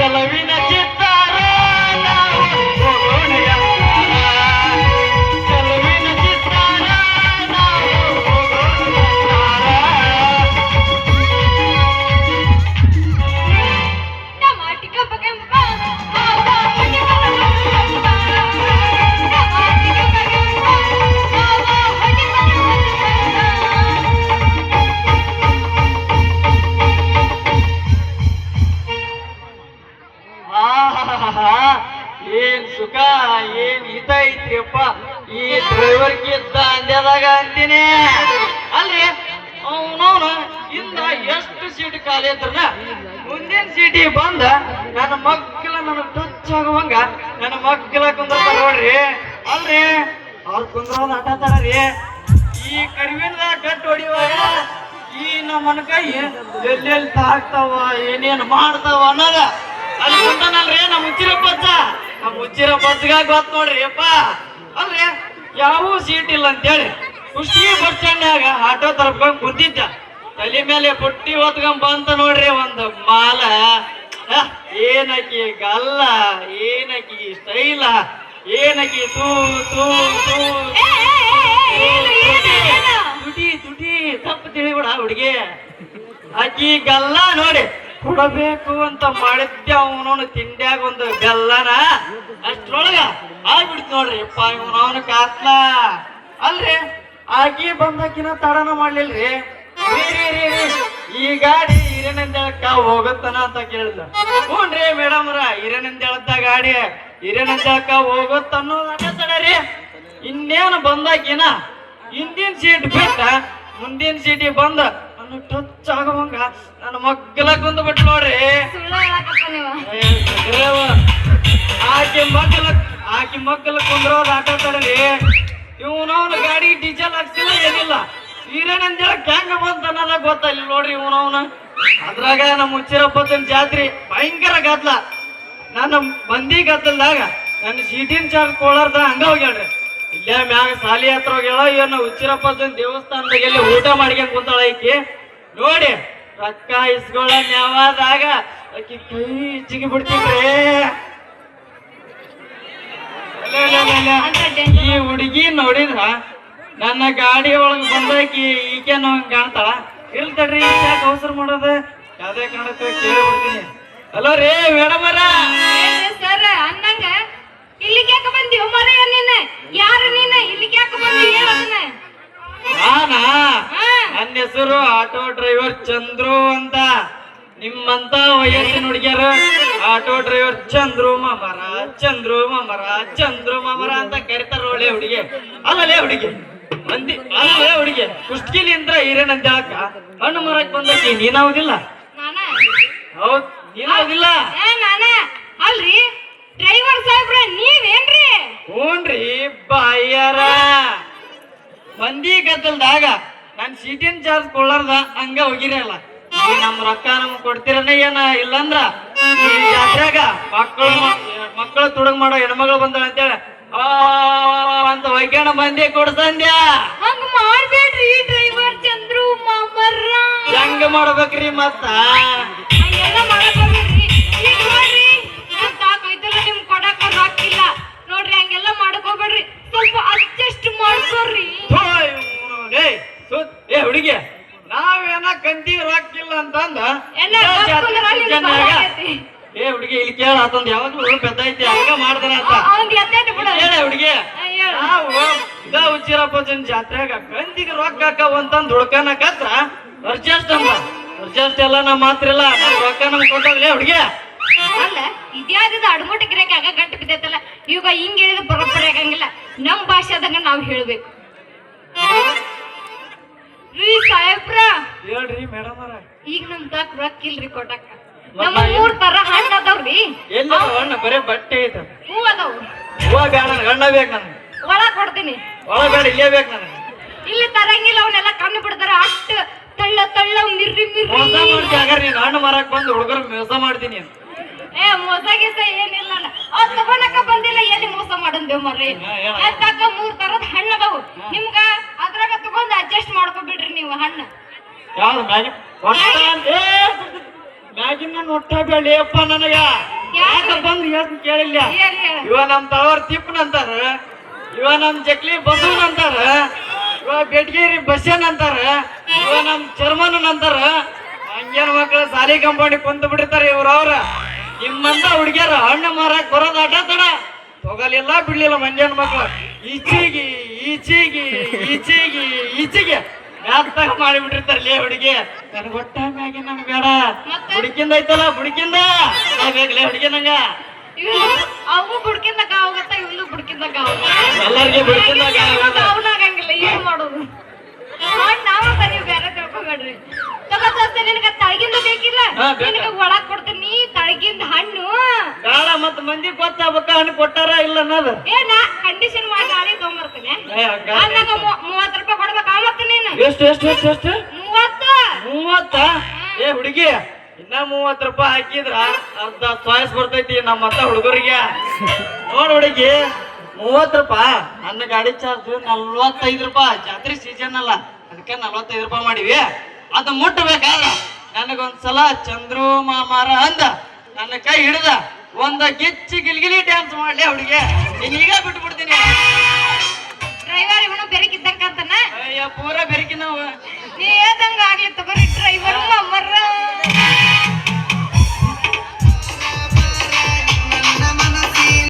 ಚಲವಿನ ಚಿತ್ತಾರ ನಾವು ಹೋಗೋಣ ಯಾರ. ಚಲವಿನ ಚಿತ್ತಾರ ನಾವು ಹೋಗೋಣ ಯಾರ. ಟಮಾಟಿಕ ಬಗೆಂಬ ಬಾಬಾ ಹೊಡಿಬರ ಬಂದ. ಟಮಾಟಿಕ ಬಗೆಂಬ ಬಾಬಾ ಹೊಡಿಬರ ಬಂದ. ಆಹಾಹಾಹಾ, ಏನ್ ಸುಖ ಏನ್ ಹಿತ ಐತ್ರಿಯಪ್ಪ ಈ ಡ್ರೈವರ್ ಗಿದ್ದ ಅಂದ್ಯದಾಗ ಅಂತೀನಿ. ಅಲ್ರಿ ಅವನವನು ಇಂದ ಎಷ್ಟು ಸೀಟ್ ಖಾಲಿ ಇದ್ರನ ಮುಂದಿನ ಸೀಟಿಗೆ ಬಂದ ನನ್ನ ಮಕ್ಕಳ ನನ್ನ ಟಚ್ ಆಗುವಂಗ ನನ್ನ ಮಕ್ಕಳ ಕುಂದ್ರತಾರ ನೋಡ್ರಿ. ಅಲ್ರಿ ಅವ್ರ ಕುಂದ್ರೋದ್ ಆಟ ಆತಾರ್ರಿ. ಈ ಕರಿವಿನದಾಗ ಗಟ್ಟು ಹೊಡಿಯುವಾಗ ಈ ನಮ್ಮ ಕೈ ಎಲ್ಲೆಲ್ಲಿ ತಾಗ್ತಾವ ಏನೇನ್ ಮಾಡ್ತಾವ ಅನ್ನೋದ ಅಲ್ಲಿ ಕುಂತಾನಲ್ರಿ ನಮ್ಮ ಮುಚ್ಚಿರ ಬಸ್ಗಾಗ ಗೊತ್ತ ನೋಡ್ರಿ ಅಪ್ಪ. ಅಲ್ರಿ ಯಾವ ಸೀಟ್ ಇಲ್ಲ ಅಂತೇಳಿ ಕುಷ್ಟಗಿ ಬಸ್ ಸ್ಟ್ಯಾಂಡ್ನಾಗ ಆಟೋ ತರಪ್ಕೊಂಡ್ ಕುಂತಿದ್ದ. ತಲೆ ಮೇಲೆ ಪುಟ್ಟಿ ಹೊತ್ಕೊಂಡ್ ಬಂತ ನೋಡ್ರಿ ಒಂದು ಮಾಲ. ಏನಕಿ ಗಲ್ಲ, ಏನಕಿ ಸ್ಟೈಲ, ಏನಕಿ ತೂ ತೂ ತೂ ತುಟಿ ತುಟಿ ತಪ್ಪು ತಿಳಿಬಿಡ ಹುಡುಗಿ. ಆಕಿ ಗಲ್ಲ ನೋಡಿ ಕೊಡಬೇಕು ಅಂತ ಮಾಡಿದ್ದೆ ಅವನವನು ತಿಂಡ್ಯಾಗ ಒಂದು ಬೆಲ್ಲನ ಅಷ್ಟ್ರೊಳಗ ಆಗ್ಬಿಡ್ತು ನೋಡ್ರಿ ಅಪ್ಪ ಇವನವನು ಕಾತ್ಲ. ಅಲ್ರಿ ಆಕಿ ಬಂದಾಕಿನ ತಡನ ಮಾಡ್ಲಿಲ್ರಿ. ಈ ಗಾಡಿ ಹಿರೇನಂದೇಳಕ್ಕ ಹೋಗುತ್ತಾನ ಅಂತ ಕೇಳಿದ. ಹ್ಞೂನ್ರಿ ಮೇಡಮ್ರ ಹಿರೇನಂದೇಳದ ಗಾಡಿ ಹಿರೇನಂದೇಳಕ್ಕ ಹೋಗುತ್ತ ಅನ್ನೋದು ಅಡ್ಡ ತಡರಿ. ಇನ್ನೇನು ಬಂದಾಕಿನ ಹಿಂದಿನ ಸೀಟ್ ಬಿಟ್ಟ ಮುಂದಿನ ಸೀಟಿಗೆ ಬಂದ ಟಚ್ ಆಗುವಂಗ ನನ್ನ ಮಗ್ಗಲ ಕುಂದು ಬಿಟ್ಟು ನೋಡ್ರಿ. ಆಕಿ ಮಗ್ಗಲ ಕುಂದ್ರೋದು ಆಟ ತಡರಿ. ಇವನವನ ಗಾಡಿ ಡೀಸೆಲ್ ಹಾಕ್ಸಿಲ್ಲ ಏನಿಲ್ಲ. ಹಿರೇನಂದೇಳ ಹೆಂಗ ಬಂತ ಅನ್ನೋದ ಗೊತ್ತಿಲ್ಲ ನೋಡ್ರಿ ಇವನವನ. ಅದ್ರಾಗ ನಮ್ಮ ಮುಚ್ಚಿರಪ್ಪನ ಜಾತ್ರೆ ಭಯಂಕರ ಗದ್ಲ. ನನ್ನ ಮಂದಿ ಗದ್ದಲ್ದಾಗ ನನ್ನ ಸೀಟಿನ ಚಾರ್ಜ್ ಕೊಳಾರ್ದ ಹಂಗ ಹೋಗ್ಯಾಳ್ರಿ. ಇಲ್ಲೇ ಮ್ಯಾಗ ಸಾಲಿ ಹತ್ರ ಹೋಗ್ಯಾಳ. ಇವನ್ನ ಹುಚ್ಚಿರಪ್ಪನ ದೇವಸ್ಥಾನದಾಗ ಎಲ್ಲಿ ಊಟ ಮಾಡ್ಕೊಂಡ್ ಕುಂತಾಳ ಈಕಿ ನೋಡಿ. ರೊಕ್ಕ ಇಸ್ಕೊಳ್ಳ ನ್ಯಾವಾದಾಗ ಆಕಿ ಕೈ ಚಿಗಿ ಬಿಡ್ತಿದ್ರಿ. ಈ ಹುಡುಗಿ ನೋಡಿದ್ರ ನನ್ನ ಗಾಡಿ ಒಳಗ್ ಬಂದಾಕಿ ಈಕೇನು ಹಂಗ ಕಾಣ್ತಾಳ. ಇಲ್ತಡ್ರಿ ಯಾಕೆ ಅವಸರ ಮಾಡೋದ ಯಾವ್ದೇ ಕಾಣಕ್ಕೆ ಕೇಳಿ ಬಿಡ್ತೀನಿ. ಹಲೋ ರೀ ಮೇಡಮ್ ಅವರ ಸರ್ ಅನ್ನಂಗ ಇಲ್ಲಿಗೆ ಯಾಕೆ ಬಂದಿವ ಮರೆಯ ನೀನ? ಯಾರು ನೀನ? ಇಲ್ಲಿಗೆ ಯಾಕೆ ಬಂದಿ ಹೇಳದನ್ನ? ನಾನಾ ನನ್ನ ಹೆಸರು ಆಟೋ ಡ್ರೈವರ್ ಚಂದ್ರು ಅಂತ. ನಿಮ್ಮಂತ ವಯಸ್ಸಿನ ಹುಡುಗಿಯರು ಆಟೋ ಡ್ರೈವರ್ ಚಂದ್ರು ಮಾಮರ ಚಂದ್ರು ಮಾಮರ ಚಂದ್ರು ಮಾಮರ ಅಂತ ಕರಿತಾರ. ಒಳ್ಳೆ ಹುಡುಗಿ ಅಲ್ಲಲೇ ಹುಡುಗಿ ಮಂದಿ ಅಲ್ಲೇ ಹುಡುಗಿ ಕುಷ್ಟಗಿಲಿಂದ್ರ ಹಿರೇನಂದೇಳಕ್ಕ ಹಣ್ಣು ಮರಕ್ ಬಂದಕ್ಕೆ ನೀನಾವುದಿಲ್ಲ? ಹೌದ್ ನೀನಾವುದಿಲ್ಲ? ಅಲ್ರಿ ಡ್ರೈವರ್ ಸಾಹೇಬ್ರ ನೀವೇನ್ರಿ? ಹ್ಞೂನ್ರಿ ಬಾಯ್ಯಾರ. ಮಂದಿ ಗದ್ದಲ್ದಾಗ ನನ್ ಸೀಟಿನ ಚಾರ್ಜ್ ಕೊಳ್ಳಾರ್ದ ಹಂಗ ಹೋಗಿರಲ್ಲ. ನಮ್ ರೊಕ್ಕ ನಮ್ಗೆ ಕೊಡ್ತಿರನ ಏನ ಇಲ್ಲಂದ್ರ ಈ ಜಾತ್ರೆಗ ಮಕ್ಕಳು ತುಡುಗ್ ಮಾಡೋ ಹೆಣ್ಮಗಳು ಬಂದಾಳ ಅಂತೇಳಿ ಅಂತ ವೈಕ್ಯಾಣ ಮಂದಿ ಕೊಡ್ಸಂದ್ಯಾ. ಹಂಗ ಮಾಡ್ಬೇಡ್ರಿ ಡ್ರೈವರ್ ಚಂದ್ರು ಮಾಮರ್ರ. ಹೆಂಗ ಮಾಡ್ಬೇಕ್ರಿ ಮತ್ತ? ಹಂಗೆಲ್ಲ ಮಾಡಕ್ ಹೋಗ್ಬೇಡ್ರಿ. ಈಗ ನೋಡ್ರಿ ನನ್ ತಾಕೈತಲ್ಲ ನಿಮ್ ಕೊಡಕ ಹಾಕಿಲ್ಲ ನೋಡ್ರಿ. ಹಂಗೆಲ್ಲ ಮಾಡಕ್ ಹೋಗ್ಬೇಡ್ರಿ. ಸ್ವಲ್ಪ ಅಡ್ಜಸ್ಟ್ ಮಾಡ್ಕೊಡ್ರಿ. ಏ ಹುಡುಗಿ ನಾವೇನ ಕಂತಿ ರಾಕಿಲ್ಲ ಅಂತಂದ ಏ ಹುಡುಗಿ ಇಲ್ಲಿ ಕೇಳ ಆತಂದ ಯಾವಾಗ್ಲೂ ಬೆದ್ದೈತಿ ಹಂಗ ಮಾಡ್ದಾನ ಅಂತ ಹೇಳ ಹುಡುಗಿ. ನಾವು ಇದ ಹುಚ್ಚಿರಪ್ಪನ ಜಾತ್ರೆಗ ಕಂತಿಗೆ ರೊಕ್ಕ ಹಾಕವ ಅಂತಂದ್ ಹುಡ್ಕನಕತ್ರ ಅರ್ಜೆಸ್ಟ್ ಅಂದ. ಅರ್ಜೆಸ್ಟ್ ಎಲ್ಲ ನಮ್ ಮಾತ್ರ ಇಲ್ಲ ರೊಕ್ಕ ನಮ್ಗೆ ಕೊಟ್ಟವ್ಲೇ ಹುಡುಗಿ. ಅಲ್ಲ ಇದ್ಯಾವ್ದು ಅಡ್ಮುಟ್ ಗಿರಕ ಆಗ ಗಂಟು ಬಿದ್ದೈತಲ್ಲ. ಇವಾಗ ಹಿಂಗ್ ಹೇಳಿದ್ರೆ ಬರೋಬ್ಬರಿ ಆಗಂಗಿಲ್ಲ. ನಮ್ ಭಾಷೆದಾಗ ನಾವ್ ಹೇಳ್ಬೇಕು. ರೀ ಸಾಹೇಬ್ರ ಹೇಳ್ರಿ ಮೇಡಮ್ ಅವರ. ಈಗ ನಮ್ ತಾಕ್ ರೊಕ್ಕ ಇಲ್ರಿ ಕೊಟ್ಟಕ್ಕ. ನಮ್ಮ 3 ತರ ಹಣ್ಣು ಅದಾವ್ರಿ. ಎಲ್ಲ ಹಣ್ಣು ಬರೇ ಬಟ್ಟೆ ಐತ. ಹೂ ಅದಾವ್. ಹೂವ ಬೇಡ ನನ್ಗೆ ಹಣ್ಣ ಬೇಕು. ನನ್ಗೆ ಒಳ ಕೊಡ್ತೀನಿ. ಒಳ ಬೇಡ ಇಲ್ಲೇ ಬೇಕು ನನಗೆ. ಇಲ್ಲಿ ತರಂಗಿಲ್ಲ. ಅವನ್ನೆಲ್ಲ ಕಣ್ಣು ಬಿಡ್ತಾರ ಅಷ್ಟು ತಳ್ಳ ತಳ್ಳ ಮಿರ್ರಿ ಮಿರ್ರಿ ಮೋಸ ಮಾಡ್ತಿ. ಹಾಗಾದ್ರೆ ನೀನು ಹಣ್ಣು ಮಾರಕ್ ಬಂದು ಹುಡುಗರು ಮೋಸ ಮಾಡ್ತೀನಿ. ಮೋಸ ಗೀಸ ಏನಿಲ್ಲ. ಅದ್ ತಗೊಳಕ ಬಂದಿಲ್ಲ. ಎಲ್ಲಿ ಮೋಸ ಮಾಡಂದೇವ್ ಮರ್ರಿ. ಅದ್ರಾಗ 3 ತರದ ಹಣ್ಣು ಅದಾವು. ನಿಮ್ಗ ಅದ್ರಾಗ ತಗೊಂಡ್ ಅಡ್ಜಸ್ಟ್ ಮಾಡ್ಕೊಬಿಡ್ರಿ ನೀವು ಹಣ್ಣು. ಯಾವ್ದು ಮ್ಯಾಗ ಮ್ಯಾಗಿನ ಒಟ್ಟ ಬೇಡಿ ಅಪ್ಪ ನನಗ ಯಾಕ ಬಂದು ಹೇಳ್ತೀನಿ ಕೇಳಿಲ್ಲ. ಹೇಳಿ ಹೇಳ ಇವ ನಮ್ ತವರ್ ತಿಪ್ಪನಂತಾರ, ಇವ ನಮ್ ಜಕ್ಲಿ ಬಸವನ್ ಅಂತಾರ, ಇವ ಬೆಟ್ಗೇರಿ ಬಸ್ಸನ್ ಅಂತಾರ, ಇವ ನಮ್ ಚರ್ಮನ್ ಅಂತಾರ. ಹಂಗೇನ್ ಮಕ್ಳು ಸಾಲಿ ಕಂಪೌಂಡ್ ಕುಂತ ಬಿಟ್ಟಿರ್ತಾರ ಇವ್ರವ್ರ. ನಿಮ್ಮಂತ ಹುಡುಗಿಯರ ಹಣ್ಣು ಮಾರಕ್ ಬರೋದ್ ಆಟ ತಡ ಹೋಗಲಿಲ್ಲ ಬಿಡ್ಲಿಲ್ಲ ಮಂಜನ್ ಮಕ್ಳು. ಈಚಿಗಿ ಈಚಿಗಿ ಈಚಿಗಿ ಈಚಿಗೆ ಮ್ಯಾತ್ತಾಗ ಮಾಡಿಬಿಟ್ಟಿರ್ತಾರಲ್ಲೇ ಹುಡುಗಿ. ನನಗೆ ಒಟ್ಟ ಮ್ಯಾಗಿ ನಮ್ಗೆ ಬೇಡ, ಹುಡುಕಿಂದ ಐತಲ್ಲ ಹುಡುಕಿಂದ ಬೇಕಲೇ ಹುಡುಗಿ ನಂಗ. ಅವು ಬುಡ್ಕಿಂದಾಗ ಹೋಗತ್ತ, ಇವನು ಬುಡ್ಕಿಂದಾಗ ಎಲ್ಲರಿಗೆ ಬಿಡ್ಕಿಂದಾಗ ಅವನಾಗಂಗಿಲ್ಲ. ಏನ್ ಮಾಡೋದು ನಾವಂತ ನೀವು ಬೇರೆ ತಿಳ್ಕೊಬೇಡ್ರಿ. ತಗೋತೋಸ್ತೆ ನಿನಗ ತಳಗಿಂದ ಬೇಕಿಲ್ಲ, ಹಾ, ಬೇಕಾ. ನಿನಗ ಒಳಗ್ ಕೊಡ್ತೀನಿ ತಳಗಿಂದ ಹಣ್ಣು. ಬೇಡ ಮತ್ ಮಂದಿ ಗೊತ್ತಾಗಬೇಕ ಹಣ್ಣು ಕೊಟ್ಟಾರ ಇಲ್ಲ ಅನ್ನೋದು. ನಾ ಕಂಡೀಷನ್ ಮಾಡಿ ನಾಳೆ ತಗೊಂಬರ್ತೀನಿ. ಏ, ಹಂಗ ಅಂದಾಗ 30 ರೂಪಾಯಿ ಕೊಡ್ಬೇಕಾ ಮತ್ತೆ ನೀನು? ಎಷ್ಟು ಎಷ್ಟು ಎಷ್ಟು ಎಷ್ಟು 30. 30? ಏ ಹುಡುಗಿ ಇನ್ನ 30 ರೂಪಾಯಿ ಹಾಕಿದ್ರ ಅರ್ಧ ಚಾಯ್ಸ್ ಬರ್ತೈತಿ ನಮ್ಮಂತ ಹುಡುಗರಿಗೆ. ನೋಡ್ ಹುಡುಗಿ 30 ರೂಪಾಯಿ, ನನ್ನ ಗಾಡಿ ಚಾರ್ಜ್ 45 ರೂಪಾಯಿ. ಜಾತ್ರೆ ಸೀಸನ್ ಅಲ್ಲ ಅದಕ್ಕೆ 45 ರೂಪಾಯಿ ಮಾಡಿವಿ. ಅದು ಮುಟ್ಟಬೇಕಾದ್ರ ನನಗೊಂದ್ಸಲ ಚಂದ್ರು ಮಾಮಾರ ಅಂದ ನನ್ನ ಕೈ ಹಿಡ್ದ ಒಂದ ಗಿಚ್ಚಿ ಗಿಲ್ಗಿಲಿ ಡ್ಯಾನ್ಸ್ ಮಾಡ್ಲಿ ಹುಡುಗಿ. ನೀನೀಗ ಬಿಟ್ಟು ಬಿಡ್ತೀನಿ. ಡ್ರೈವರ್ ಇವನು ಬೆರಕಿದ್ದಂಗ ಅಂತಾನ. ಅಯ್ಯ ಪೂರ ಬೆರಕಿ ನಾವು. ನೀ ಹೇಳ್ದಂಗ ಆಗ್ಲಿ ತಗೋರಿ ಡ್ರೈವರ್ ಮರ್ರ.